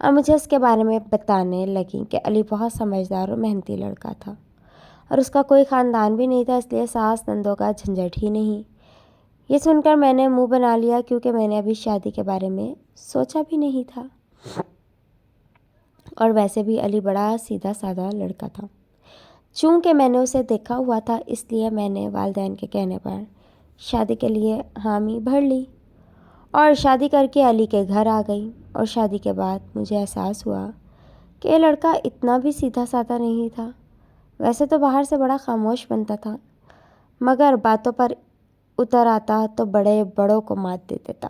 اور مجھے اس کے بارے میں بتانے لگیں کہ علی بہت سمجھدار اور محنتی لڑکا تھا اور اس کا کوئی خاندان بھی نہیں تھا، اس لیے ساس نندوں کا جھنجٹ ہی نہیں۔ یہ سن کر میں نے منہ بنا لیا کیونکہ میں نے ابھی شادی کے بارے میں سوچا بھی نہیں تھا، اور ویسے بھی علی بڑا سیدھا سادہ لڑکا تھا۔ چونکہ میں نے اسے دیکھا ہوا تھا اس لیے میں نے والدین کے کہنے پر شادی کے لیے حامی بھر لی اور شادی کر کے علی کے گھر آ گئی۔ اور شادی کے بعد مجھے احساس ہوا کہ یہ لڑکا اتنا بھی سیدھا سادہ نہیں تھا۔ ویسے تو باہر سے بڑا خاموش بنتا تھا، مگر باتوں پر اتر آتا تو بڑے بڑوں کو مات دے دیتا۔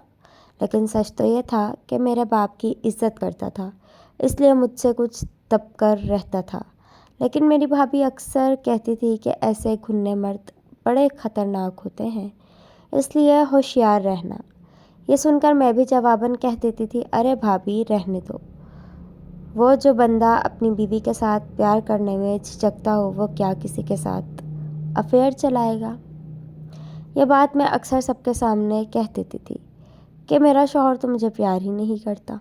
لیکن سچ تو یہ تھا کہ میرے باپ کی عزت کرتا تھا، اس لیے مجھ سے کچھ دب کر رہتا تھا۔ لیکن میری بھابھی اکثر کہتی تھی کہ ایسے گھنے مرد بڑے خطرناک ہوتے ہیں، اس لیے ہوشیار رہنا۔ یہ سن کر میں بھی جواباً کہہ دیتی تھی، ارے بھابھی رہنے دو، وہ جو بندہ اپنی بیوی کے ساتھ پیار کرنے میں جھجکتا ہو وہ کیا کسی کے ساتھ افیئر چلائے گا۔ یہ بات میں اکثر سب کے سامنے کہہ دیتی تھی کہ میرا شوہر تو مجھے پیار ہی نہیں کرتا۔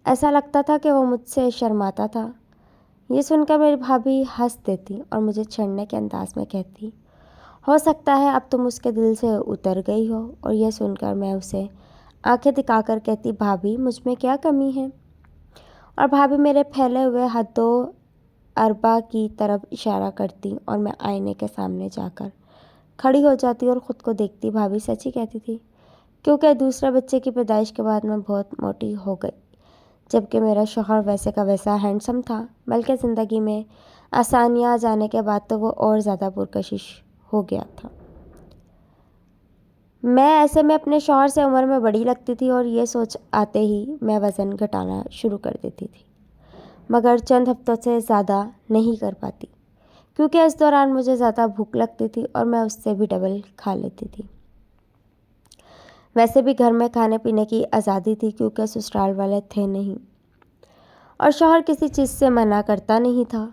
ایسا لگتا تھا کہ وہ مجھ سے شرماتا تھا۔ یہ سن کر میری بھابھی ہنس دیتی اور مجھے چھڑنے کے انداز میں کہتی، ہو سکتا ہے اب تم اس کے دل سے اتر گئی ہو۔ اور یہ سن کر میں اسے آنکھیں دکھا کر کہتی، بھابھی مجھ میں کیا کمی ہے؟ اور بھابھی میرے پھیلے ہوئے ہاتھوں اربا کی طرف اشارہ کرتی اور میں آئینے کے سامنے جا کر کھڑی ہو جاتی اور خود کو دیکھتی۔ بھابھی سچ ہی کہتی تھی، کیونکہ دوسرے بچے کی پیدائش کے بعد میں بہت موٹی ہو گئی، جبکہ میرا شوہر ویسے کا ویسا ہینڈسم تھا، بلکہ زندگی میں آسانیاں آ جانے کے بعد تو وہ اور زیادہ پرکشش ہو گیا تھا۔ میں ایسے میں اپنے شوہر سے عمر میں بڑی لگتی تھی اور یہ سوچ آتے ہی میں وزن گھٹانا شروع کر دیتی تھی، مگر چند ہفتوں سے زیادہ نہیں کر پاتی کیونکہ اس دوران مجھے زیادہ بھوک لگتی تھی اور میں اس سے بھی ڈبل کھا لیتی تھی۔ ویسے بھی گھر میں کھانے پینے کی آزادی تھی کیونکہ سسرال والے تھے نہیں اور شوہر کسی چیز سے منع کرتا نہیں تھا،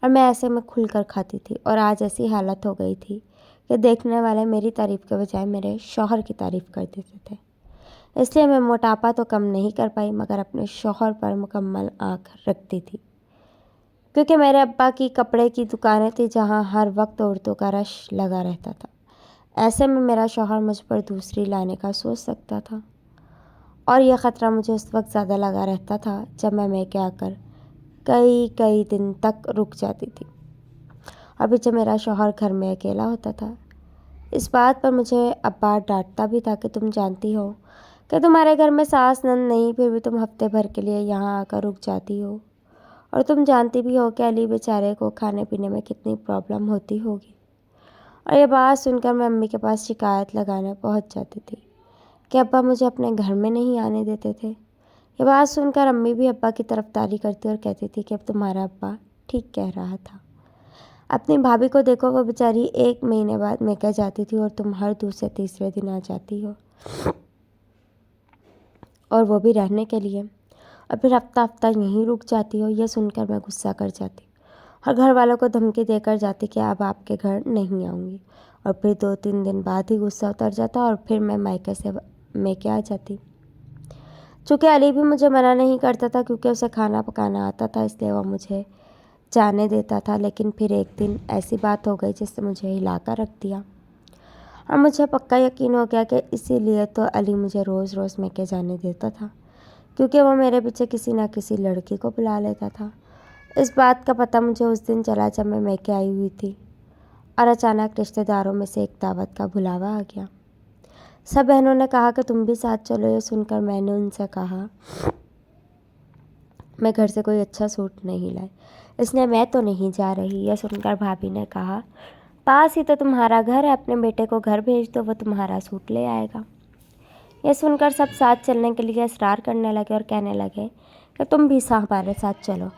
اور میں ایسے میں کھل کر کھاتی تھی۔ اور آج ایسی حالت ہو گئی تھی کہ دیکھنے والے میری تعریف کے بجائے میرے شوہر کی تعریف کر دیتے تھے۔ اس لیے میں موٹاپا تو کم نہیں کر پائی مگر اپنے شوہر پر مکمل آنکھ رکھتی تھی، کیونکہ میرے ابا کی کپڑے کی دکانیں تھی جہاں ہر وقت عورتوں کا رش لگا رہتا تھا۔ ایسے میں میرا شوہر مجھ پر دوسری لانے کا سوچ سکتا تھا، اور یہ خطرہ مجھے اس وقت زیادہ لگا رہتا تھا جب میں میکے آ کر کئی دن تک رک جاتی تھی، اور جب میرا شوہر گھر میں اکیلا ہوتا تھا۔ اس بات پر مجھے ابا ڈانٹتا بھی تھا کہ تم جانتی ہو کہ تمہارے گھر میں ساس نند نہیں، پھر بھی تم ہفتے بھر کے لیے یہاں آ کر رک جاتی ہو، اور تم جانتی بھی ہو کہ علی بیچارے کو کھانے پینے میں کتنی پرابلم ہوتی ہوگی۔ اور یہ بات سن کر میں امی کے پاس شکایت لگانے پہنچ جاتی تھی کہ ابا مجھے اپنے گھر میں نہیں آنے دیتے تھے۔ یہ بات سن کر امی بھی ابا کی طرفداری کرتی اور کہتی تھی کہ اب تمہارا ابا ٹھیک کہہ رہا تھا۔ اپنی بھابھی کو دیکھو، وہ بیچاری 1 مہینے بعد میکے جاتی تھی اور تم ہر دوسرے تیسرے دن آ جاتی ہو، اور وہ بھی رہنے کے لیے، اور پھر ہفتہ ہفتہ یہیں رک جاتی ہو۔ یہ سن کر میں غصہ کر جاتی اور گھر والوں کو دھمکی دے کر جاتی کہ اب آپ کے گھر نہیں آؤں گی، اور پھر 2-3 دن بعد ہی غصہ اتر جاتا اور پھر میں مائکے سے میکے آ جاتی۔ چونکہ علی بھی مجھے منع نہیں کرتا تھا کیونکہ اسے کھانا پکانا آتا تھا، اس لیے وہ مجھے جانے دیتا تھا۔ لیکن پھر ایک دن ایسی بات ہو گئی جس نے مجھے ہلا کر رکھ دیا، اور مجھے پکا یقین ہو گیا کہ اسی لیے تو علی مجھے روز روز میکے جانے دیتا تھا، کیونکہ وہ میرے پیچھے کسی نہ کسی لڑکی کو بلا لیتا تھا۔ اس بات کا پتہ مجھے اس دن چلا جب میں میکے آئی ہوئی تھی، اور اچانک رشتہ داروں میں سے ایک دعوت کا بلاوا آ گیا۔ سب بہنوں نے کہا کہ تم بھی ساتھ چلو۔ یہ سن کر میں نے ان سے کہا میں گھر سے کوئی اچھا سوٹ نہیں لائی، اس لیے میں تو نہیں جا رہی۔ یہ سن کر بھابھی نے کہا پاس ہی تو تمہارا گھر ہے، اپنے بیٹے کو گھر بھیج دو، وہ تمہارا سوٹ لے آئے گا۔ یہ سن کر سب ساتھ چلنے کے لیے اصرار کرنے لگے اور کہنے لگے کہ تم بھی ہمارے ساتھ چلو،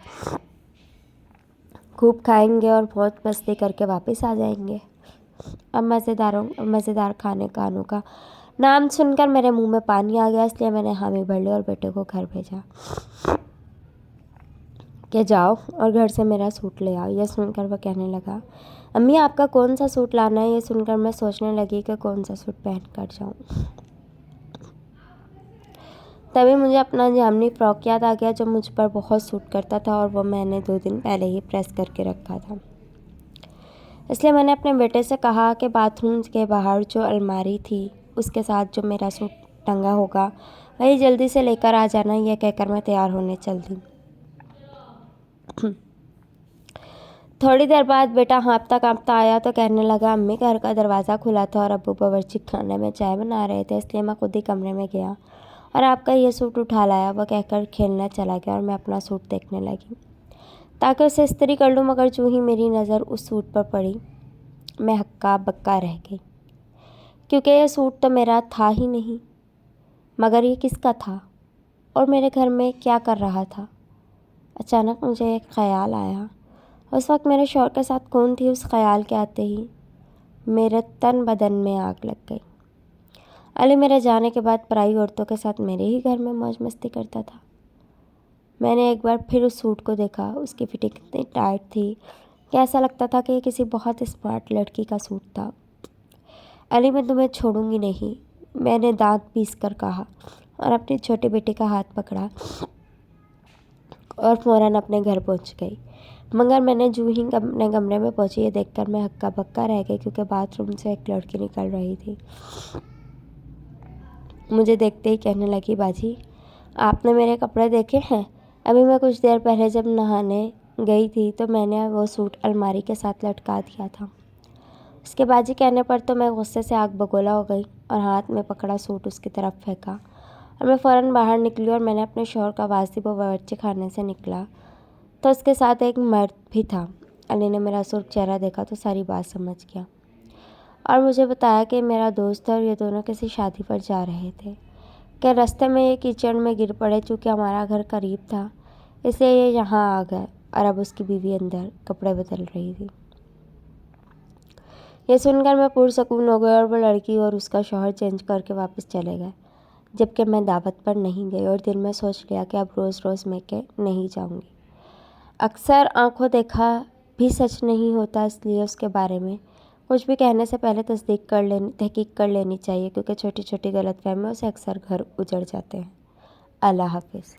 خوب کھائیں گے اور بہت مستی کر کے واپس آ جائیں گے۔ اب مزیدار کھانے کانوں کا نام سن کر میرے منہ میں پانی آ گیا، اس لیے میں نے حامی بھر لی اور بیٹے کو گھر بھیجا کہ جاؤ اور گھر سے میرا سوٹ لے آؤ۔ یہ سن کر وہ کہنے لگا امی آپ کا کون سا سوٹ لانا ہے؟ یہ سن کر میں سوچنے لگی کہ کون سا سوٹ پہن کر جاؤں۔ تبھی مجھے اپنا جامنی فراک یاد آ گیا جو مجھ پر بہت سوٹ کرتا تھا اور وہ میں نے 2 دن پہلے ہی پریس کر کے رکھا تھا۔ اس لیے میں نے اپنے بیٹے سے کہا کہ باتھ روم کے باہر جو الماری تھی اس کے ساتھ جو میرا سوٹ ٹنگا ہوگا وہی جلدی سے لے کر آ جانا، یہ کہہ کر میں تیار ہونے چل دی۔ تھوڑی دیر بعد بیٹا ہانپتا کانپتا آیا تو کہنے لگا امی گھر کا دروازہ کھلا تھا اور ابو باورچی خانے میں چائے بنا رہے تھے، اس لیے میں خود ہی کمرے میں گیا اور آپ کا یہ سوٹ اٹھا لایا۔ وہ کہہ کر کھیلنے چلا گیا اور میں اپنا سوٹ دیکھنے لگی تاکہ اسے استری کر لوں، مگر جو ہی میری نظر اس سوٹ پر پڑی میں ہکا بکا رہ گئی، کیونکہ یہ سوٹ تو میرا تھا ہی نہیں، مگر یہ کس کا تھا اور میرے گھر میں کیا کر رہا تھا؟ اچانک مجھے ایک خیال آیا، اس وقت میرے شوہر کے ساتھ کون تھی؟ اس خیال کے آتے ہی میرے تن بدن میں آگ لگ گئی۔ علی میرے جانے کے بعد پرائی عورتوں کے ساتھ میرے ہی گھر میں موج مستی کرتا تھا۔ میں نے ایک بار پھر اس سوٹ کو دیکھا، اس کی فٹنگ اتنی ٹائٹ تھی کہ ایسا لگتا تھا کہ یہ کسی بہت اسمارٹ لڑکی کا سوٹ تھا۔ علی میں تمہیں چھوڑوں گی نہیں، میں نے دانت پیس کر کہا اور اپنی چھوٹی بیٹی کا ہاتھ پکڑا اور فوراً اپنے گھر پہنچ گئی۔ مگر میں نے جو ہی اپنے کمرے میں پہنچی یہ دیکھ کر میں ہکا بکا رہ گئی، کیونکہ باتھ روم سے ایک لڑکی نکل رہی تھی۔ مجھے دیکھتے ہی کہنے لگی باجی آپ نے میرے کپڑے دیکھے ہیں؟ ابھی میں کچھ دیر پہلے جب نہانے گئی تھی تو میں نے وہ سوٹ الماری کے ساتھ لٹکا دیا تھا۔ اس کے باجی کہنے پر تو میں غصے سے آگ بگولا ہو گئی اور ہاتھ میں پکڑا سوٹ اس کی طرف پھینکا اور میں فوراً باہر نکلی اور میں نے اپنے شوہر کا آواز دی وہ باورچی خانے سے نکلا تو اس کے ساتھ ایک مرد بھی تھا۔ علی نے میرا سرخ چہرہ دیکھا تو ساری بات سمجھ گیا اور مجھے بتایا کہ میرا دوست ہے اور یہ دونوں کسی شادی پر جا رہے تھے کہ راستے میں یہ کیچڑ میں گر پڑے، چونکہ ہمارا گھر قریب تھا اس لیے یہ یہاں آ گئے اور اب اس کی بیوی اندر کپڑے بدل رہی تھی۔ یہ سن کر میں پرسکون ہو گئی اور وہ لڑکی اور اس کا شوہر چینج کر کے واپس چلے گئے، جبکہ میں دعوت پر نہیں گئی اور دل میں سوچ لیا کہ اب روز روز میں کہ نہیں جاؤں گی۔ اکثر آنکھوں دیکھا بھی سچ نہیں ہوتا، اس لیے اس کے بارے میں کچھ بھی کہنے سے پہلے تحقیق کر لینی چاہیے، کیونکہ چھوٹی چھوٹی غلط فہمیوں سے اکثر گھر اجڑ جاتے ہیں۔ اللہ حافظ۔